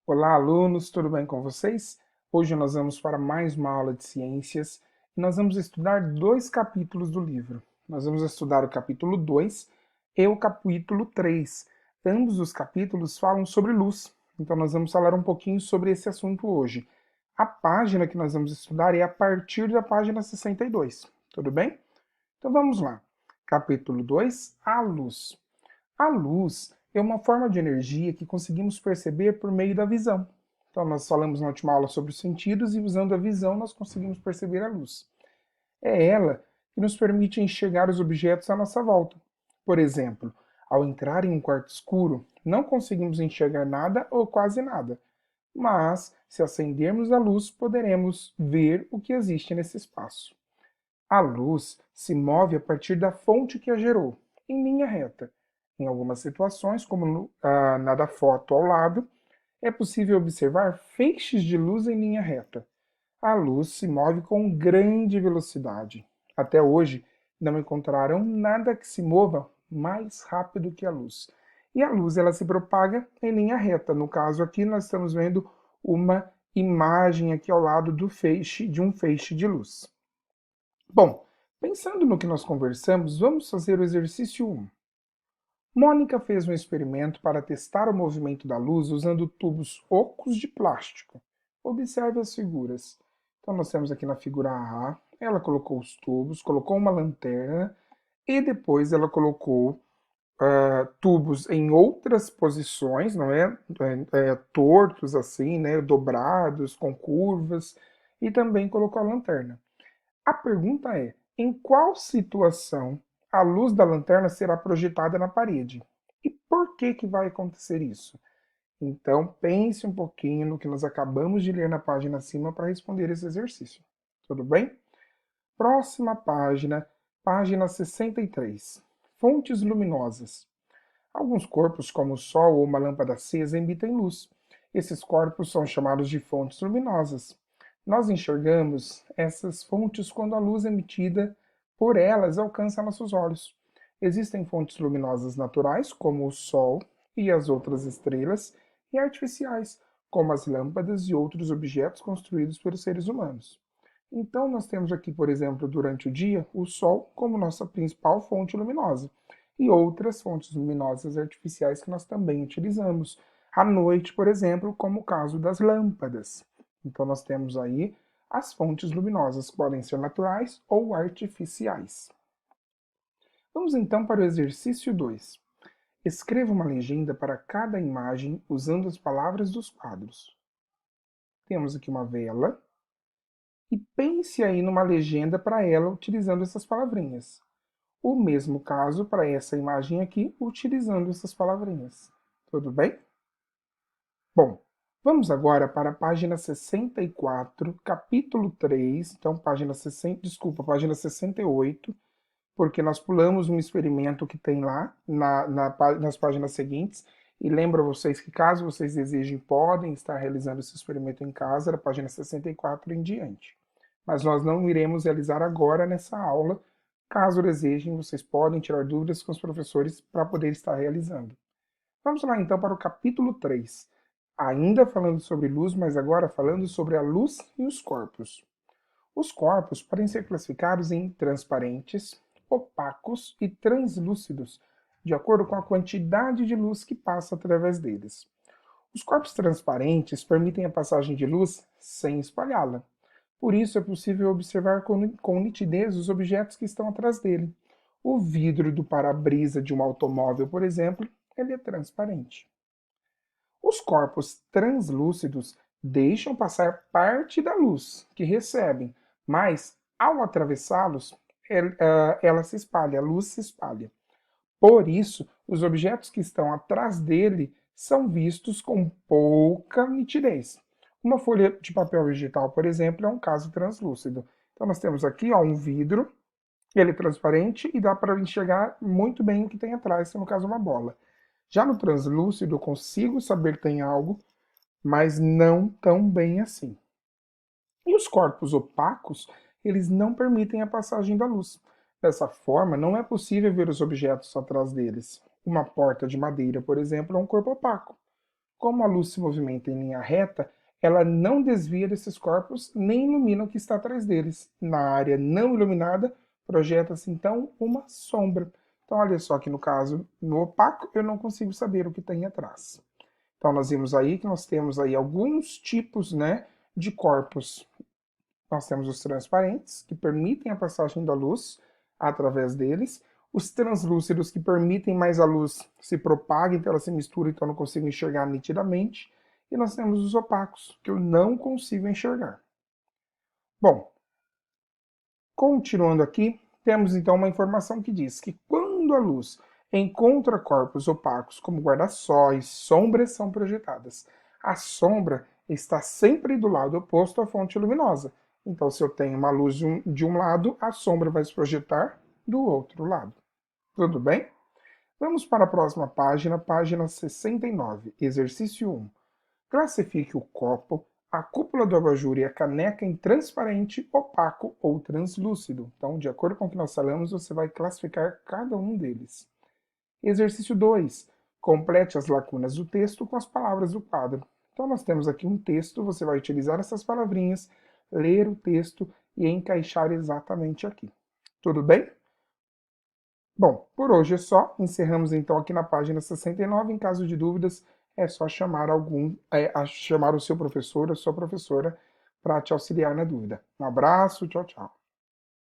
Olá, alunos, tudo bem com vocês? Hoje nós vamos para mais uma aula de ciências e nós vamos estudar dois capítulos do livro. Nós vamos estudar o capítulo 2 e o capítulo 3. Ambos os capítulos falam sobre luz, então nós vamos falar um pouquinho sobre esse assunto hoje. A página que nós vamos estudar é a partir da página 62, tudo bem? Então vamos lá. Capítulo 2, a luz. A luz é uma forma de energia que conseguimos perceber por meio da visão. Então, nós falamos na última aula sobre os sentidos e usando a visão nós conseguimos perceber a luz. É ela que nos permite enxergar os objetos à nossa volta. Por exemplo, ao entrar em um quarto escuro, não conseguimos enxergar nada ou quase nada, mas se acendermos a luz, poderemos ver o que existe nesse espaço. A luz se move a partir da fonte que a gerou, em linha reta. Em algumas situações, como na da foto ao lado, é possível observar feixes de luz em linha reta. A luz se move com grande velocidade. Até hoje, não encontraram nada que se mova mais rápido que a luz. E a luz ela se propaga em linha reta. No caso aqui, nós estamos vendo uma imagem aqui ao lado do feixe de um feixe de luz. Bom, pensando no que nós conversamos, vamos fazer o exercício 1. Mônica fez um experimento para testar o movimento da luz usando tubos ocos de plástico. Observe as figuras. Então, nós temos aqui na figura A, ela colocou os tubos, colocou uma lanterna e depois ela colocou tubos em outras posições, não é? Tortos assim, né? Dobrados, com curvas, e também colocou a lanterna. A pergunta é: em qual situação a luz da lanterna será projetada na parede? E por que que vai acontecer isso? Então, pense um pouquinho no que nós acabamos de ler na página acima para responder esse exercício. Tudo bem? Próxima página, página 63. Fontes luminosas. Alguns corpos, como o Sol ou uma lâmpada acesa, emitem luz. Esses corpos são chamados de fontes luminosas. Nós enxergamos essas fontes quando a luz emitida por elas alcança nossos olhos. Existem fontes luminosas naturais, como o Sol e as outras estrelas, e artificiais, como as lâmpadas e outros objetos construídos pelos seres humanos. Então, nós temos aqui, por exemplo, durante o dia, o Sol como nossa principal fonte luminosa e outras fontes luminosas artificiais que nós também utilizamos. À noite, por exemplo, como o caso das lâmpadas. Então, nós temos aí as fontes luminosas, que podem ser naturais ou artificiais. Vamos então para o exercício 2. Escreva uma legenda para cada imagem usando as palavras dos quadros. Temos aqui uma vela e pense aí numa legenda para ela utilizando essas palavrinhas. O mesmo caso para essa imagem aqui, utilizando essas palavrinhas. Tudo bem? Bom, vamos agora para a página 64, capítulo 3. Então, página 68, porque nós pulamos um experimento que tem lá nas páginas seguintes. E lembro a vocês que, caso vocês desejem, podem estar realizando esse experimento em casa, da página 64 em diante. Mas nós não iremos realizar agora nessa aula. Caso desejem, vocês podem tirar dúvidas com os professores para poder estar realizando. Vamos lá então para o capítulo 3. Ainda falando sobre luz, mas agora falando sobre a luz e os corpos. Os corpos podem ser classificados em transparentes, opacos e translúcidos, de acordo com a quantidade de luz que passa através deles. Os corpos transparentes permitem a passagem de luz sem espalhá-la. Por isso é possível observar com nitidez os objetos que estão atrás dele. O vidro do para-brisa de um automóvel, por exemplo, ele é transparente. Os corpos translúcidos deixam passar parte da luz que recebem, mas ao atravessá-los, ela se espalha, a luz se espalha. Por isso, os objetos que estão atrás dele são vistos com pouca nitidez. Uma folha de papel vegetal, por exemplo, é um caso translúcido. Então, nós temos aqui um vidro, ele é transparente e dá para enxergar muito bem o que tem atrás, se no caso uma bola. Já no translúcido, eu consigo saber que tem algo, mas não tão bem assim. E os corpos opacos, eles não permitem a passagem da luz. Dessa forma, não é possível ver os objetos atrás deles. Uma porta de madeira, por exemplo, é um corpo opaco. Como a luz se movimenta em linha reta, ela não desvia desses corpos nem ilumina o que está atrás deles. Na área não iluminada, projeta-se então uma sombra. Então, olha só que no caso, no opaco, eu não consigo saber o que tem atrás. Então, nós vimos aí que nós temos aí alguns tipos, né, de corpos. Nós temos os transparentes, que permitem a passagem da luz através deles. Os translúcidos, que permitem mais a luz se propague, então ela se mistura, então eu não consigo enxergar nitidamente. E nós temos os opacos, que eu não consigo enxergar. Bom, continuando aqui, temos então uma informação que diz que quando a luz encontra corpos opacos como guarda-sóis, sombras são projetadas. A sombra está sempre do lado oposto à fonte luminosa. Então, se eu tenho uma luz de um lado, a sombra vai se projetar do outro lado. Tudo bem? Vamos para a próxima página, página 69, exercício 1. Classifique o copo, a cúpula do abajur e a caneca em transparente, opaco ou translúcido. Então, de acordo com o que nós falamos, você vai classificar cada um deles. Exercício 2. Complete as lacunas do texto com as palavras do quadro. Então, nós temos aqui um texto, você vai utilizar essas palavrinhas, ler o texto e encaixar exatamente aqui. Tudo bem? Bom, por hoje é só. Encerramos então aqui na página 69. Em caso de dúvidas, é só chamar chamar o seu professor, a sua professora, para te auxiliar na dúvida. Um abraço, tchau, tchau.